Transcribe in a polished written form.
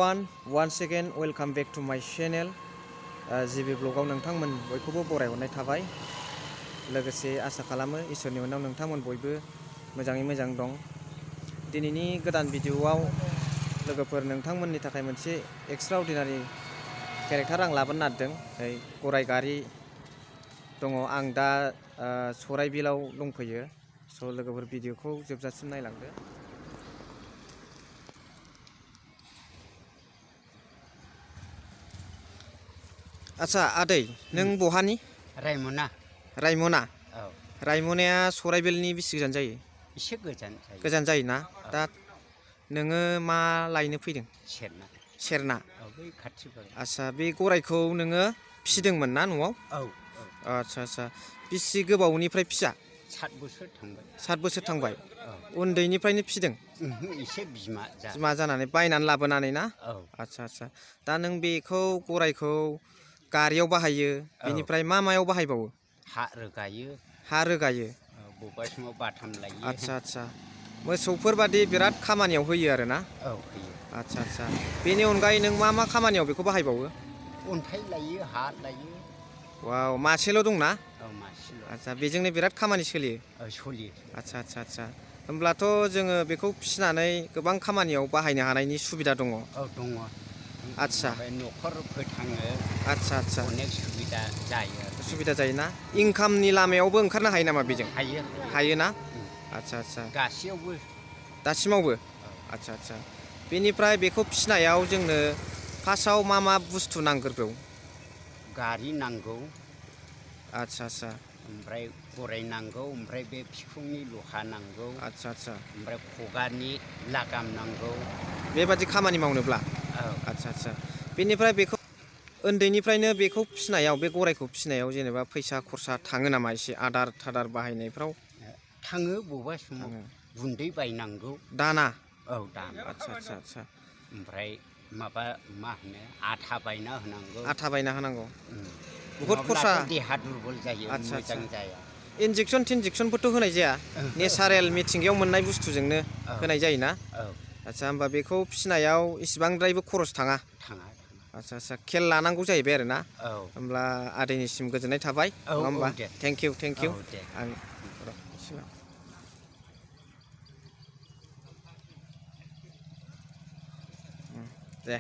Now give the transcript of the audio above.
everyone, once again welcome back to my channel. GB ब्लगाव नोंथांमोन बयखौबो बरायहरनाय थाबाय। लोगोसे आसा खालामो इसोरनि अननायाव नोंथांमोन बयबो मोजाङै मोजां दं। दिनैनि गोदान भिडिअआव लोगोफोर नोंथांमोननि थाखाय मोनसे एक्सट्राअर्डिनारि केरेक्टार आं लाबोनो नागिरदों। गराय गारि दङ। आं दा सराइबिलाव दंफैयो। स' लोगोफोर भिडिअखौ जोबजासिम नायलांदो। आच्छा आदै नों बहानि? रायमना। रायमना? औ। रायमनाया सराइबिलनि बेसे गोजान जायो? एसे गोजान जायो। गोजान जायोना? औ। दा नोङो मा लायनो फैदों? सेरना। सेरना? औ बै खाथियाव। आच्छा बे गरायखौ नोङो फिसिदोंमोन ना न'आव? औ। आच्छा आच्छा बेसे गोबावनिफ्राय फिसा? 7 बोसोर थांबाय। 7 बोसोर थांबाय? औ। उन्दैनिफ्रायनो फिसिदों? एसे बिमा जानानै बायनानै लाबोनानै ना? औ। आच्छा आच्छा दा नों बेखौ गरायखौ गारियाव बाहायो, बेनिफ्राय मा मायाव बाहायबावो? हा रोगायो। हा रोगायो? बबेबा समाव बाथाम लायो। आच्छा आच्छा मोसौफोर बादि बिराद खामानियाव होयो आरो ना? औ होयो। आच्छा आच्छा बेनि अनगायै नों मा मा खामानियाव बेखौ बाहायबावो? अन्थाइ लायो, हा लायो। वाव मासेल' दंना? औ मासेल'। आच्छा बेजोंनो बिराद खामानि सोलियो? औ सोलियो। आच्छा आच्छा आच्छा होमब्लाथ' जोङो बेखौ फिसिनानै गोबां खामानियाव बाहायनो हानायनि सुबिदा दङ? औ दङ। आच्छा न'खर फोथांनो आच्छा आच्छा अनेक सुबिदा जायो। सुबिदा जायोना? इंकामनि लामायावबो ओंखारनो हायो नामा बेजों? हायो। हायोना? आच्छा आच्छा गासैयावबो। दासिमावबो? आच्छा आच्छा बेनिफ्राय बेखौ फिसिनायाव जोंनो फार्स्टआव मा मा बुस्थु नांग्रोगौ? गारि नांगौ। आच्छा आच्छा ओमफ्राय गराय नांगौ, ओमफ्राय बे बिखुंनि लहा नांगौ। आच्छा आच्छा ओमफ्राय खुगानि लागाम नांगौ। बेबादि खामानि मावनोब्ला? औ। आच्छा आच्छा बेनिफ्राय बेखौ उन्दैनिफ्रायनो बेखौ फिसिनायाव, बे गरायखौ फिसिनायाव जेनेबा फैसा खरसा थाङो नामा एसे आदार थादार बाहायनायफ्राव? थाङो बबेबा समाव। गुन्दै बायनांगौ। दाना? औ दाना। आच्छा आच्छा आच्छा ओमफ्राय माबा मा होनो आथा बायना होनांगौ। आथा बायना होनांगौ? बुहुद नङाब्लाथ' खरसा? देहा दुरबल जायो, आच्छा आच्छा मोजां जाया। इन्जेकसन थिनजेकसनबोथ' होनाय जाया? नेचारेल मिथिंगायाव मोननाय बुस्थुजोंनो होनाय जायोना? औ। आच्छा होमबा बेखौ फिसिनायाव इसिबांद्रायबो खरस थाङा? थाङा। आच्छा आच्छा खेल लानांगौ जाहैबाय आरो ना? औ। होमब्ला आदैनिसिम गोजोननाय थाबाय औ नङा होमबा? दे। Thank you thank you. औ दे। आं दे।